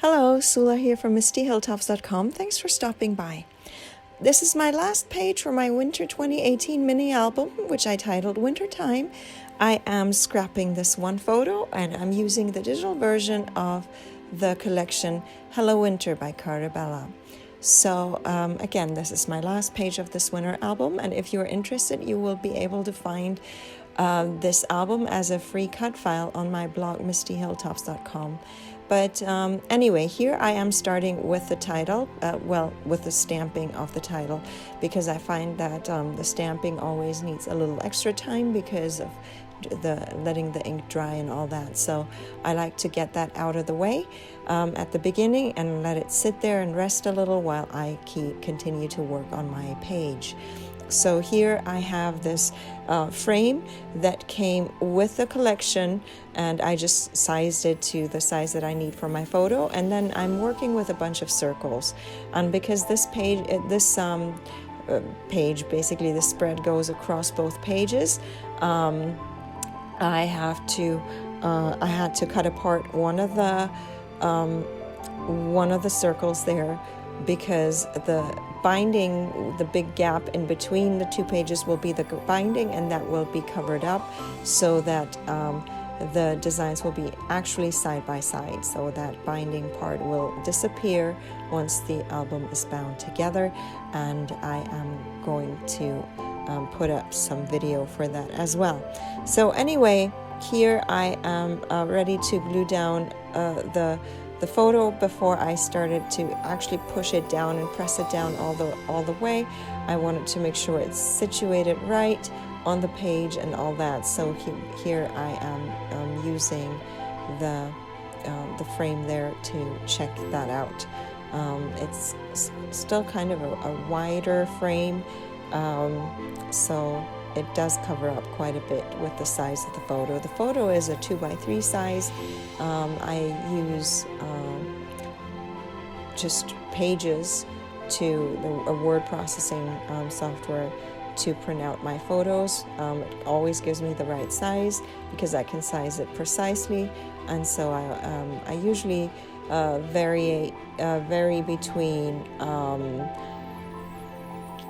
Hello, Sula here from MistyHilltops.com. Thanks for stopping by. This is my last page for my Winter 2018 mini album, which I titled Wintertime. I am scrapping this one photo and I'm using the digital version of the collection Hello Winter by Carta Bella. So again, this is my last page of this winter album, and if you're interested, you will be able to find this album as a free cut file on my blog MistyHilltops.com. But anyway, here I am starting with the title, with the stamping of the title, because I find that the stamping always needs a little extra time because of letting the ink dry and all that. So I like to get that out of the way at the beginning and let it sit there and rest a little while I continue to work on my page. So here I have this frame that came with the collection, and I just sized it to the size that I need for my photo, and then I'm working with a bunch of circles. And because this page, basically the spread goes across both pages, I had to cut apart one of the circles there, because the binding, the big gap in between the two pages will be the binding, and that will be covered up so that the designs will be actually side by side, so that binding part will disappear once the album is bound together. And I am going to put up some video for that as well. So anyway, here I am ready to glue down the photo. Before I started to actually push it down and press it down all the way, I wanted to make sure it's situated right on the page and all that. So here I am using the frame there to check that out. It's still kind of a wider frame, so it does cover up quite a bit with the size of the photo. The photo is a 2x3 size. I use just Pages a word processing software to print out my photos. It always gives me the right size because I can size it precisely, and so I usually vary between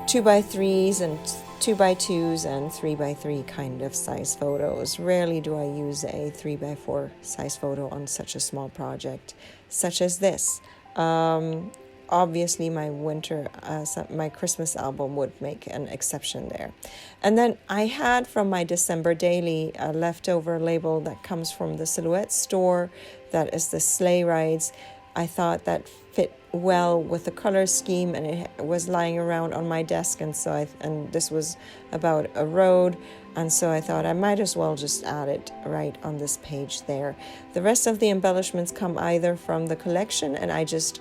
2x3s and 2x2s and 3x3 kind of size photos. Rarely do I use a 3x4 size photo on such a small project such as this. Obviously my Christmas album would make an exception there. And then I had from my December daily a leftover label that comes from the Silhouette store, that is the sleigh rides. I thought that fit well with the color scheme, and it was lying around on my desk, and so and this was about a road, and so I thought I might as well just add it right on this page there. The rest of the embellishments come either from the collection, and I just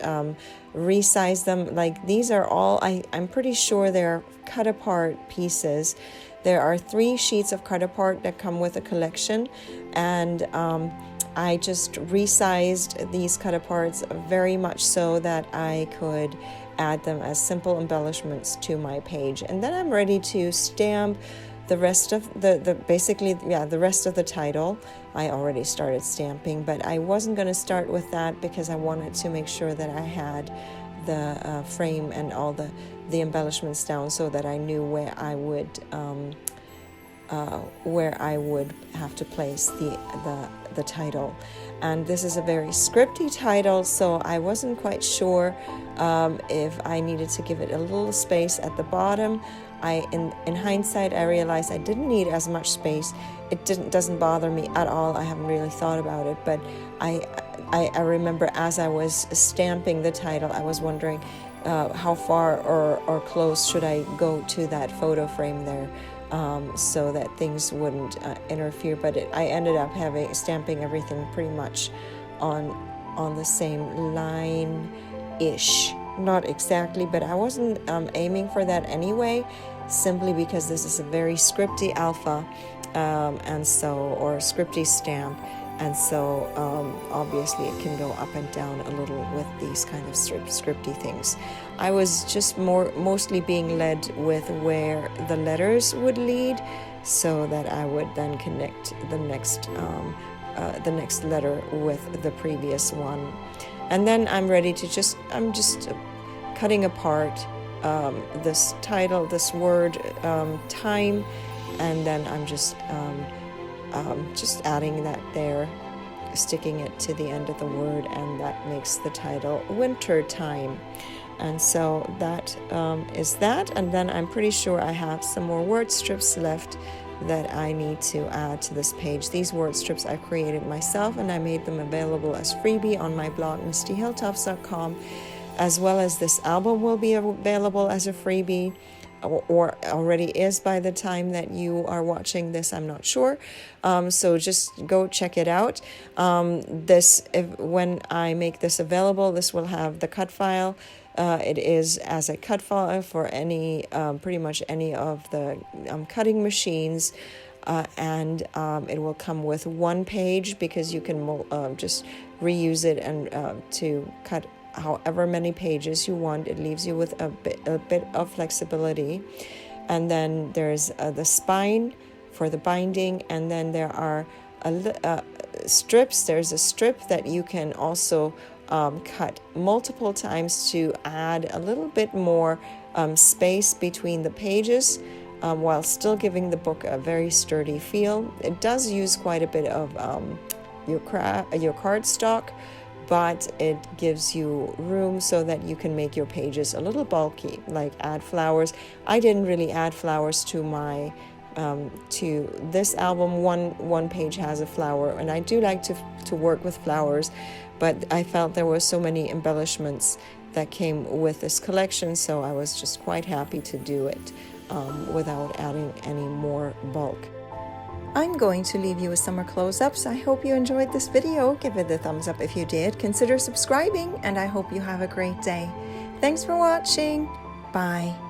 resize them. Like, these are all, I'm pretty sure they're cut apart pieces. There are 3 sheets of cut apart that come with a collection, and I just resized these cut aparts very much so that I could add them as simple embellishments to my page. And then I'm ready to stamp the rest of the rest of the title. I already started stamping, but I wasn't going to start with that because I wanted to make sure that I had the frame and all the embellishments down so that I knew where I would have to place the title. And this is a very scripty title, so I wasn't quite sure if I needed to give it a little space at the bottom. In hindsight, I realized I didn't need as much space. It doesn't bother me at all. I haven't really thought about it, but I remember as I was stamping the title, I was wondering how far or close should I go to that photo frame there, so that things wouldn't interfere. But I ended up stamping everything pretty much on the same line-ish. Not exactly, but I wasn't aiming for that anyway, simply because this is a very scripty alpha, or scripty stamp, and so obviously it can go up and down a little with these kind of scripty things. I was just mostly being led with where the letters would lead, so that I would then connect the next letter with the previous one. And then I'm ready to I'm just cutting apart this title, this word, time, and then I'm just adding that there, sticking it to the end of the word, and that makes the title Winter Time. And so that is that. And then I'm pretty sure I have some more word strips left that I need to add to this page. These word strips I created myself, and I made them available as freebie on my blog, mistyhilltops.com, as well as this album will be available as a freebie, or already is by the time that you are watching this, I'm not sure. So just go check it out. When I make this available, this will have the cut file. It is as a cut file for any, pretty much any of the cutting machines, and it will come with one page, because you can just reuse it and to cut however many pages you want. It leaves you with a bit of flexibility. And then there's the spine for the binding, and then there are strips. There's a strip that you can also cut multiple times to add a little bit more space between the pages, while still giving the book a very sturdy feel. It does use quite a bit of your cardstock, but it gives you room so that you can make your pages a little bulky, like add flowers. I didn't really add flowers to my to this album. One page has a flower, and I do like to work with flowers, but I felt there were so many embellishments that came with this collection, so I was just quite happy to do it without adding any more bulk. I'm going to leave you with some more close-ups. I hope you enjoyed this video. Give it a thumbs up if you did. Consider subscribing, and I hope you have a great day. Thanks for watching. Bye.